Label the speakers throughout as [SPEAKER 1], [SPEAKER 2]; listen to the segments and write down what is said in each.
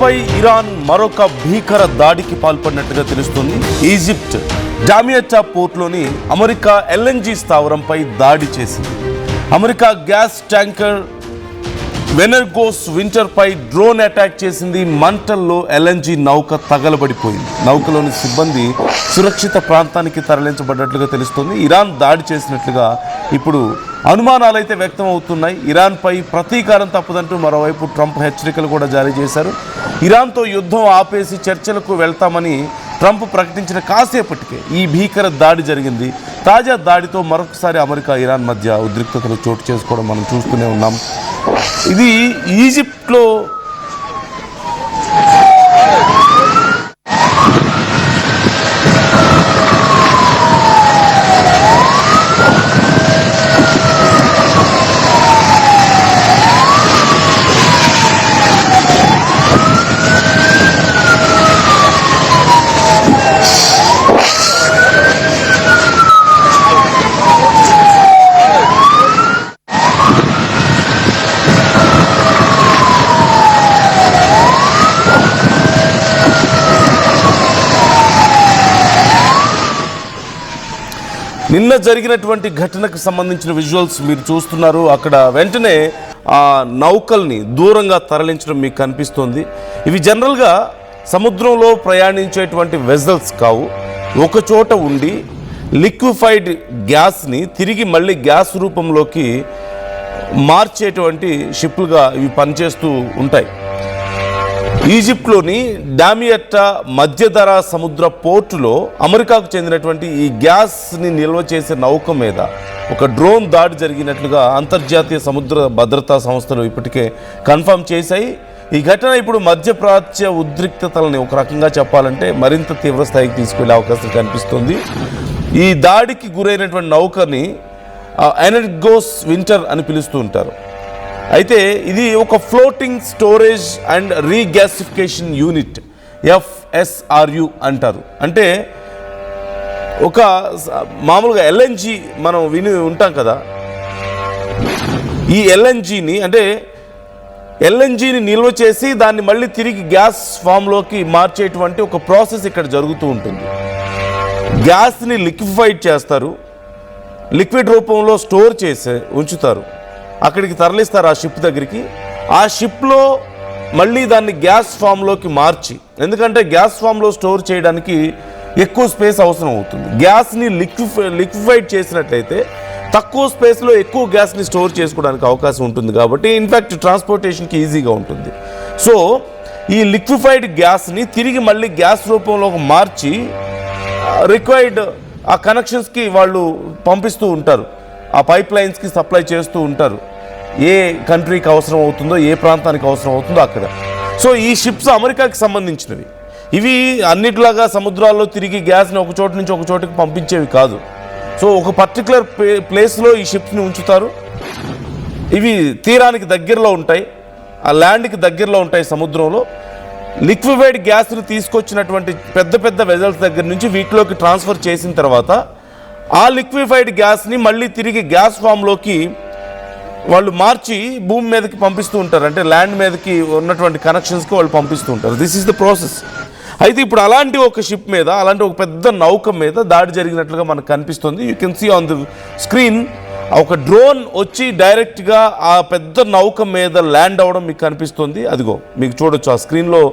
[SPEAKER 1] పై Iran మరొక భీకర దాడికి పాల్పడినట్టుగా తెలుస్తుంది. ఈజిప్ట్ డామియటా పోర్ట్లోని అమెరికా ఎల్ఎన్జీ స్థావరంపై దాడి చేసింది. అమెరికా గ్యాస్ ట్యాంకర్ వెనర్గోస్ వింటర్పై డ్రోన్ అటాక్ చేసింది. మంటల్లో ఎల్ఎన్జీ నౌక తగలబడిపోయింది. నౌకలోని సిబ్బంది సురక్షిత ప్రాంతానికి తరలించబడ్డట్లుగా తెలుస్తుంది. ఇరాన్ దాడి చేసినట్లుగా ఇప్పుడు అనుమానాలైతే వ్యక్తం అవుతున్నాయి. ఇరాన్పై ప్రతీకారం తప్పదంటూ మరోవైపు ట్రంప్ హెచ్చరికలు కూడా జారీ చేశారు. ఇరాన్తో యుద్ధం ఆపేసి చర్చలకు వెళ్తామని ట్రంప్ ప్రకటించిన కాసేపటికే ఈ భీకర దాడి జరిగింది. తాజా దాడితో మరొకసారి అమెరికా ఇరాన్ మధ్య ఉద్రిక్తతలు చోటు చేసుకోవడం మనం చూస్తూనే ఉన్నాం. ఇది ఈజిప్ట్లో నిన్న జరిగినటువంటి ఘటనకు సంబంధించిన విజువల్స్ మీరు చూస్తున్నారు. అక్కడ వెంటనే ఆ నౌకల్ని దూరంగా తరలించడం మీకు కనిపిస్తుంది. ఇవి జనరల్గా సముద్రంలో ప్రయాణించేటువంటి వెజల్స్ కావు. ఒక చోట ఉండి లిక్విఫైడ్ గ్యాస్ని తిరిగి మళ్ళీ గ్యాస్ రూపంలోకి మార్చేటువంటి షిప్లుగా ఇవి పనిచేస్తూ ఉంటాయి. ఈజిప్ట్లోని డామియటా మధ్యధరా సముద్ర పోర్టులో అమెరికాకు చెందినటువంటి ఈ గ్యాస్ని నిల్వ చేసే నౌక మీద ఒక డ్రోన్ దాడి జరిగినట్లుగా అంతర్జాతీయ సముద్ర భద్రతా సంస్థలు ఇప్పటికే కన్ఫర్మ్ చేశాయి. ఈ ఘటన ఇప్పుడు మధ్యప్రాచ్య ఉద్రిక్తతలని ఒక రకంగా చెప్పాలంటే మరింత తీవ్ర స్థాయికి తీసుకెళ్లే అవకాశం కనిపిస్తుంది. ఈ దాడికి గురైనటువంటి నౌకని ఎనర్గోస్ వింటర్ అని పిలుస్తూ ఉంటారు. అయితే ఇది ఒక floating storage and regasification unit, FSRU అంటారు. అంటే ఒక మామూలుగా ఎల్ఎన్జీ మనం విని ఉంటాం కదా, ఈ ఎల్ఎన్జీని అంటే ఎల్ఎన్జీని నిల్వ చేసి దాన్ని మళ్ళీ తిరిగి గ్యాస్ ఫామ్లోకి మార్చేటువంటి ఒక ప్రాసెస్ ఇక్కడ జరుగుతూ ఉంటుంది. గ్యాస్ని లిక్విఫైడ్ చేస్తారు, లిక్విడ్ రూపంలో స్టోర్ చేసి ఉంచుతారు, అక్కడికి తరలిస్తారు ఆ షిప్ దగ్గరికి. ఆ షిప్లో మళ్ళీ దాన్ని గ్యాస్ ఫామ్లోకి మార్చి, ఎందుకంటే గ్యాస్ ఫామ్లో స్టోర్ చేయడానికి ఎక్కువ స్పేస్ అవసరం అవుతుంది. గ్యాస్ని లిక్విఫైడ్ చేసినట్లయితే తక్కువ స్పేస్లో ఎక్కువ గ్యాస్ని స్టోర్ చేసుకోవడానికి అవకాశం ఉంటుంది. కాబట్టి ఇన్ఫ్యాక్ట్ ట్రాన్స్పోర్టేషన్కి ఈజీగా ఉంటుంది. సో ఈ లిక్విఫైడ్ గ్యాస్ని తిరిగి మళ్ళీ గ్యాస్ రూపంలోకి మార్చి రిక్వైర్డ్ ఆ కనెక్షన్స్కి వాళ్ళు పంపిస్తూ ఉంటారు, ఆ పైప్ లైన్స్కి సప్లై చేస్తూ ఉంటారు. ఏ కంట్రీకి అవసరం అవుతుందో, ఏ ప్రాంతానికి అవసరం అవుతుందో అక్కడ. సో ఈ షిప్స్ అమెరికాకి సంబంధించినవి. ఇవి అన్నిటిలాగా సముద్రాల్లో తిరిగి గ్యాస్ని ఒక చోటు నుంచి ఒక చోటుకి పంపించేవి కాదు. సో ఒక పర్టికులర్ ప్లేస్లో ఈ షిప్స్ని ఉంచుతారు. ఇవి తీరానికి దగ్గరలో ఉంటాయి, ఆ ల్యాండ్కి దగ్గరలో ఉంటాయి సముద్రంలో. లిక్విఫైడ్ గ్యాస్ని తీసుకొచ్చినటువంటి పెద్ద పెద్ద వెజల్స్ దగ్గర నుంచి వీటిలోకి ట్రాన్స్ఫర్ చేసిన తర్వాత ఆ లిక్విఫైడ్ గ్యాస్ని మళ్ళీ తిరిగి గ్యాస్ ఫామ్లోకి వాళ్ళు మార్చి భూమి మీదకి పంపిస్తూ ఉంటారు. అంటే ల్యాండ్ మీదకి ఉన్నటువంటి కనెక్షన్స్కి వాళ్ళు పంపిస్తూ ఉంటారు. This is the process. అయితే ఇప్పుడు అలాంటి ఒక షిప్ మీద, అలాంటి ఒక పెద్ద నౌక మీద దాడి జరిగినట్లుగా మనకు కనిపిస్తుంది. You can see on the screen ఒక డ్రోన్ వచ్చి డైరెక్ట్గా ఆ పెద్ద నౌక మీద ల్యాండ్ అవ్వడం మీకు కనిపిస్తుంది. అదిగో మీకు చూడొచ్చు ఆ స్క్రీన్లో,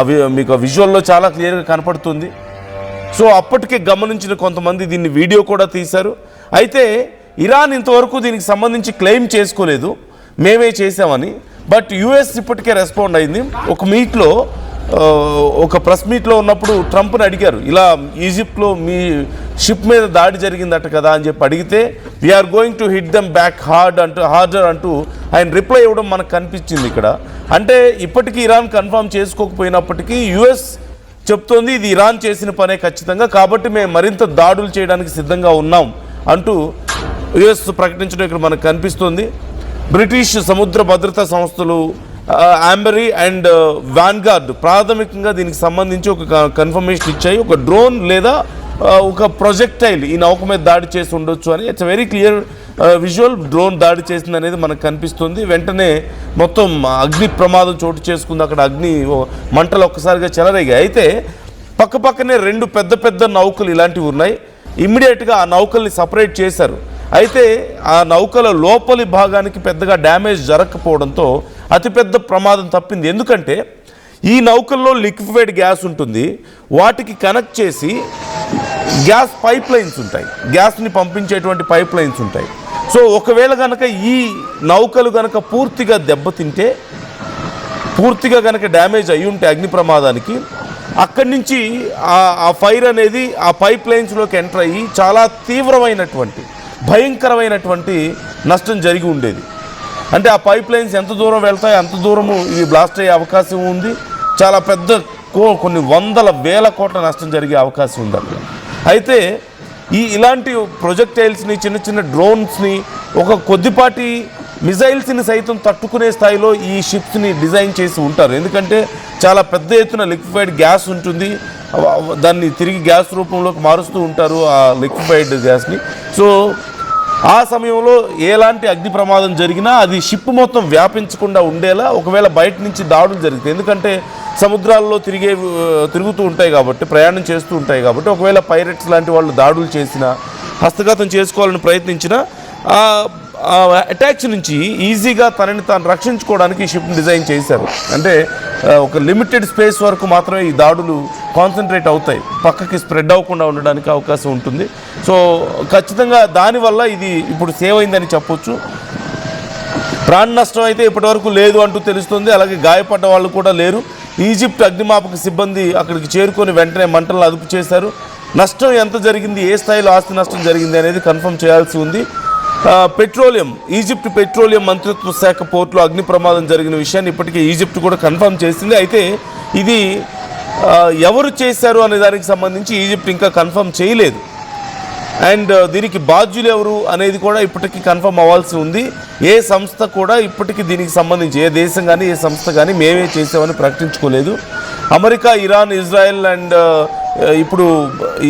[SPEAKER 1] అవి మీకు ఆ విజువల్లో చాలా క్లియర్గా కనపడుతుంది. సో అప్పటికే గమనించిన కొంతమంది దీన్ని వీడియో కూడా తీశారు. అయితే ఇరాన్ ఇంతవరకు దీనికి సంబంధించి క్లెయిమ్ చేసుకోలేదు మేమే చేసామని. బట్ యుఎస్ ఇప్పటికే రెస్పాండ్ అయింది. ఒక మీట్లో, ఒక ప్రెస్ మీట్లో ఉన్నప్పుడు ట్రంప్ని అడిగారు, ఇలా ఈజిప్ట్లో మీ షిప్ మీద దాడి జరిగిందట కదా అని చెప్పి అడిగితే, we're going to hit them back harder అంటూ ఆయన రిప్లై ఇవ్వడం మనకు కనిపించింది ఇక్కడ. అంటే ఇప్పటికీ ఇరాన్ కన్ఫర్మ్ చేసుకోకపోయినప్పటికీ యుఎస్ చెప్తోంది ఇది ఇరాన్ చేసిన పనే ఖచ్చితంగా, కాబట్టి మేము మరింత దాడులు చేయడానికి సిద్ధంగా ఉన్నాం అంటూ యుఎస్ ప్రకటించడం ఇక్కడ మనకు కనిపిస్తుంది. బ్రిటిష్ సముద్ర భద్రతా సంస్థలు ఆంబరీ అండ్ వాన్గార్డ్ ప్రాథమికంగా దీనికి సంబంధించి ఒక కన్ఫర్మేషన్ ఇచ్చాయి. ఒక డ్రోన్ లేదా ఒక ప్రొజెక్టైల్ ఈ నౌక మీద దాడి చేసి ఉండొచ్చు అని it's very clear visual. Drone దాడి చేసింది అనేది మనకు కనిపిస్తుంది. వెంటనే మొత్తం అగ్ని ప్రమాదం చోటు చేసుకుంది. అక్కడ అగ్ని మంటలు ఒక్కసారిగా చెలరేగాయి. అయితే పక్కనే 2 పెద్ద నౌకలు ఇలాంటివి ఉన్నాయి. ఇమ్మీడియట్గా ఆ నౌకల్ని సపరేట్ చేశారు. అయితే ఆ నౌకల లోపలి భాగానికి పెద్దగా డ్యామేజ్ జరగకపోవడంతో అతిపెద్ద ప్రమాదం తప్పింది. ఎందుకంటే ఈ నౌకల్లో లిక్విఫైడ్ గ్యాస్ ఉంటుంది. వాటికి కనెక్ట్ చేసి గ్యాస్ పైప్ లైన్స్ ఉంటాయి, గ్యాస్ని పంపించేటువంటి పైప్ లైన్స్ ఉంటాయి. సో ఒకవేళ కనుక ఈ నౌకలు కనుక పూర్తిగా దెబ్బతింటే, పూర్తిగా కనుక డ్యామేజ్ అయి ఉంటే అగ్ని ప్రమాదానికి, అక్కడి నుంచి ఆ ఫైర్ అనేది ఆ పైప్ లైన్స్లోకి ఎంటర్ అయ్యి చాలా తీవ్రమైనటువంటి భయంకరమైనటువంటి నష్టం జరిగి ఉండేది. అంటే ఆ పైప్ లైన్స్ ఎంత దూరం వెళ్తాయో అంత దూరము ఇవి బ్లాస్ట్ అయ్యే అవకాశం ఉంది. చాలా పెద్ద కొన్ని వందల వేల కోట్ల నష్టం జరిగే అవకాశం ఉంది అక్కడ. అయితే ఇలాంటి ప్రొజెక్టైల్స్ని, చిన్న డ్రోన్స్ని, ఒక కొద్దిపాటి మిజైల్స్ని సైతం తట్టుకునే స్థాయిలో ఈ షిప్స్ని డిజైన్ చేసి ఉంటారు. ఎందుకంటే చాలా పెద్ద ఎత్తున లిక్విఫైడ్ గ్యాస్ ఉంటుంది. దాన్ని తిరిగి గ్యాస్ రూపంలోకి మారుస్తూ ఉంటారు ఆ లిక్విఫైడ్ గ్యాస్ని. సో ఆ సమయంలో ఎలాంటి అగ్ని ప్రమాదం జరిగినా అది షిప్ మొత్తం వ్యాపించకుండా ఉండేలా ఒకవేళ బయట నుంచి దాడులు జరుగుతాయి. ఎందుకంటే సముద్రాల్లో తిరుగుతూ ఉంటాయి కాబట్టి, ప్రయాణం చేస్తూ ఉంటాయి కాబట్టి, ఒకవేళ పైరట్స్ లాంటి వాళ్ళు దాడులు చేసినా, హస్తగతం చేసుకోవాలని ప్రయత్నించినా అటాక్స్ నుంచి ఈజీగా తనని తాను రక్షించుకోవడానికి ఈ షిప్ని డిజైన్ చేశారు. అంటే ఒక లిమిటెడ్ స్పేస్ వరకు మాత్రమే ఈ దాడులు కాన్సన్ట్రేట్ అవుతాయి, పక్కకి స్ప్రెడ్ అవ్వకుండా ఉండడానికి అవకాశం ఉంటుంది. సో ఖచ్చితంగా దానివల్ల ఇది ఇప్పుడు సేవ్ అయిందని చెప్పొచ్చు. ప్రాణ నష్టం అయితే ఇప్పటివరకు లేదు అంటూ తెలుస్తుంది. అలాగే గాయపడ్డ వాళ్ళు కూడా లేరు. ఈజిప్ట్ అగ్నిమాపక సిబ్బంది అక్కడికి చేరుకొని వెంటనే మంటలను అదుపు చేశారు. నష్టం ఎంత జరిగింది, ఏ స్థాయిలో ఆస్తి నష్టం జరిగింది అనేది కన్ఫర్మ్ చేయాల్సి ఉంది. ఈజిప్ట్ పెట్రోలియం మంత్రిత్వ శాఖ పోర్టులో అగ్ని ప్రమాదం జరిగిన విషయాన్ని ఇప్పటికే ఈజిప్ట్ కూడా కన్ఫర్మ్ చేసింది. అయితే ఇది ఎవరు చేశారు అనే దానికి సంబంధించి ఈజిప్ట్ ఇంకా కన్ఫర్మ్ చేయలేదు. అండ్ దీనికి బాధ్యులు ఎవరు అనేది కూడా ఇప్పటికీ కన్ఫర్మ్ అవ్వాల్సి ఉంది. ఏ సంస్థ కూడా ఇప్పటికీ దీనికి సంబంధించి, ఏ దేశం కానీ ఏ సంస్థ కానీ మేమే చేసామని ప్రకటించుకోలేదు. అమెరికా, ఇరాన్, ఇజ్రాయెల్ అండ్ ఇప్పుడు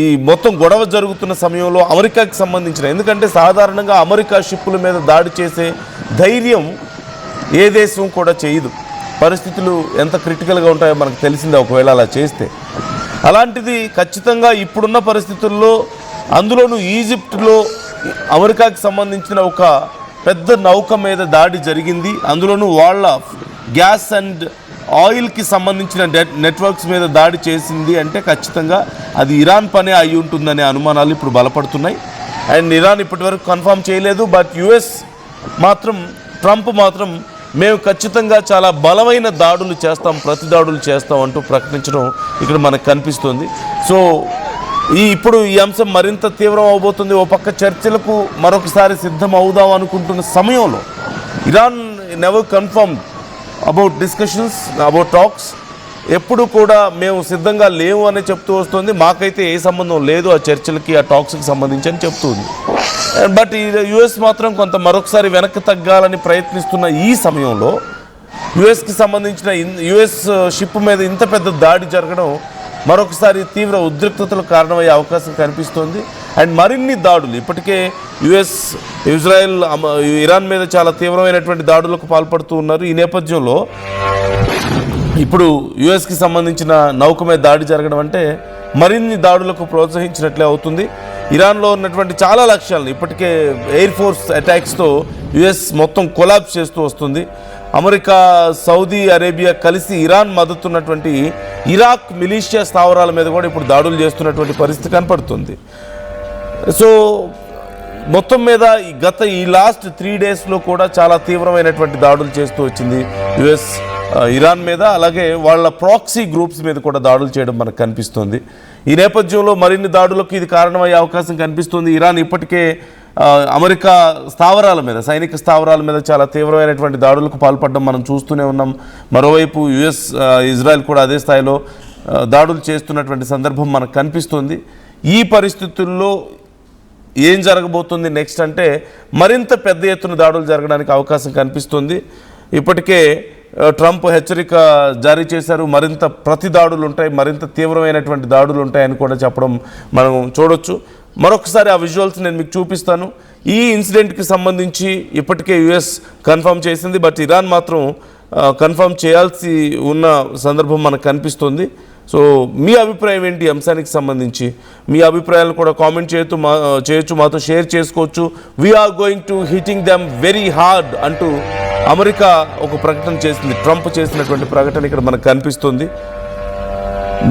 [SPEAKER 1] ఈ మొత్తం గొడవ జరుగుతున్న సమయంలో అమెరికాకి సంబంధించిన, ఎందుకంటే సాధారణంగా అమెరికా షిప్పుల మీద దాడి చేసే ధైర్యం ఏ దేశం కూడా చేయదు. పరిస్థితులు ఎంత క్రిటికల్గా ఉంటాయో మనకు తెలిసిందే ఒకవేళ అలా చేస్తే. అలాంటిది ఖచ్చితంగా ఇప్పుడున్న పరిస్థితుల్లో, అందులోనూ ఈజిప్ట్లో అమెరికాకి సంబంధించిన ఒక పెద్ద నౌక మీద దాడి జరిగింది. అందులోనూ వాళ్ళ గ్యాస్ అండ్ ఆయిల్కి సంబంధించిన నెట్వర్క్స్ మీద దాడి చేసింది అంటే ఖచ్చితంగా అది ఇరాన్ పనే అయి ఉంటుందనే అనుమానాలు ఇప్పుడు బలపడుతున్నాయి. అండ్ ఇరాన్ ఇప్పటివరకు కన్ఫర్మ్ చేయలేదు. బట్ యుఎస్ మాత్రం, ట్రంప్ మాత్రం మేము ఖచ్చితంగా చాలా బలమైన దాడులు చేస్తాం, ప్రతి దాడులు చేస్తాం అంటూ ప్రకటించడం ఇక్కడ మనకు కనిపిస్తుంది. సో ఇప్పుడు ఈ అంశం మరింత తీవ్రం అవబోతుంది. ఓ పక్క చర్చలకు మరొకసారి సిద్ధం అవుదాం అనుకుంటున్న సమయంలో Iran never confirm about discussions, about talks. ఎప్పుడు కూడా మేము సిద్ధంగా లేవు అని చెప్తూ వస్తుంది. మాకైతే ఏ సంబంధం లేదు ఆ చర్చలకి, ఆ టాక్స్కి సంబంధించి అని చెప్తుంది. బట్ ఈ యుఎస్ మాత్రం కొంత మరొకసారి వెనక్కి తగ్గాలని ప్రయత్నిస్తున్న ఈ సమయంలో యుఎస్కి సంబంధించిన యుఎస్ షిప్ మీద ఇంత పెద్ద దాడి జరగడం మరొకసారి తీవ్ర ఉద్రిక్తతలకు కారణమయ్యే అవకాశం కనిపిస్తోంది. అండ్ మరిన్ని దాడులు ఇప్పటికే యుఎస్, ఇజ్రాయెల్, ఇరాన్ మీద చాలా తీవ్రమైనటువంటి దాడులకు పాల్పడుతూ ఉన్నారు. ఈ నేపథ్యంలో ఇప్పుడు యుఎస్కి సంబంధించిన నౌక మీద దాడి జరగడం అంటే మరిన్ని దాడులకు ప్రోత్సహించినట్లే అవుతుంది. ఇరాన్లో ఉన్నటువంటి చాలా లక్ష్యాలను ఇప్పటికే ఎయిర్ ఫోర్స్ అటాక్స్తో యుఎస్ మొత్తం కొలాప్స్ చేస్తూ వస్తుంది. అమెరికా, సౌదీ అరేబియా కలిసి ఇరాన్ మద్దతున్నటువంటి ఇరాక్ మిలీషియా స్థావరాల మీద కూడా ఇప్పుడు దాడులు చేస్తున్నటువంటి పరిస్థితి కనపడుతుంది. సో మొత్తం మీద ఈ లాస్ట్ 3 డేస్లో కూడా చాలా తీవ్రమైనటువంటి దాడులు చేస్తూ వచ్చింది యుఎస్ ఇరాన్ మీద. అలాగే వాళ్ళ ప్రాక్సీ గ్రూప్స్ మీద కూడా దాడులు చేయడం మనకు కనిపిస్తుంది. ఈ నేపథ్యంలో మరిన్ని దాడులకు ఇది కారణమయ్యే అవకాశం కనిపిస్తుంది. ఇరాన్ ఇప్పటికే అమెరికా స్థావరాల మీద, సైనిక స్థావరాల మీద చాలా తీవ్రమైనటువంటి దాడులకు పాల్పడడం మనం చూస్తూనే ఉన్నాం. మరోవైపు యుఎస్, ఇజ్రాయెల్ కూడా అదే స్థాయిలో దాడులు చేస్తున్నటువంటి సందర్భం మనకు కనిపిస్తుంది. ఈ పరిస్థితుల్లో ఏం జరగబోతుంది నెక్స్ట్ అంటే మరింత పెద్ద ఎత్తున దాడులు జరగడానికి అవకాశం కనిపిస్తుంది. ఇప్పటికే ట్రంప్ హెచ్చరిక జారీ చేశారు. మరింత ప్రతి దాడులు ఉంటాయి, మరింత తీవ్రమైనటువంటి దాడులు ఉంటాయని కూడా చెప్పడం మనం చూడొచ్చు. మరొకసారి ఆ విజువల్స్ నేను మీకు చూపిస్తాను. ఈ ఇన్సిడెంట్కి సంబంధించి ఇప్పటికే యుఎస్ కన్ఫర్మ్ చేసింది, బట్ ఇరాన్ మాత్రం కన్ఫర్మ్ చేయాల్సి ఉన్న సందర్భం మనకు కనిపిస్తుంది. సో మీ అభిప్రాయం ఏంటి ఈ అంశానికి సంబంధించి? మీ అభిప్రాయాలను కూడా కామెంట్ చేయొచ్చు, మాతో షేర్ చేసుకోవచ్చు. We're going to hitting them very hard అంటూ అమెరికా ఒక ప్రకటన చేసింది. ట్రంప్ చేసినటువంటి ప్రకటన ఇక్కడ మనకు కనిపిస్తుంది.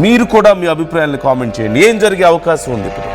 [SPEAKER 1] మీరు కూడా మీ అభిప్రాయాలను కామెంట్ చేయండి. ఏం జరిగే అవకాశం ఉంది ఇప్పుడు?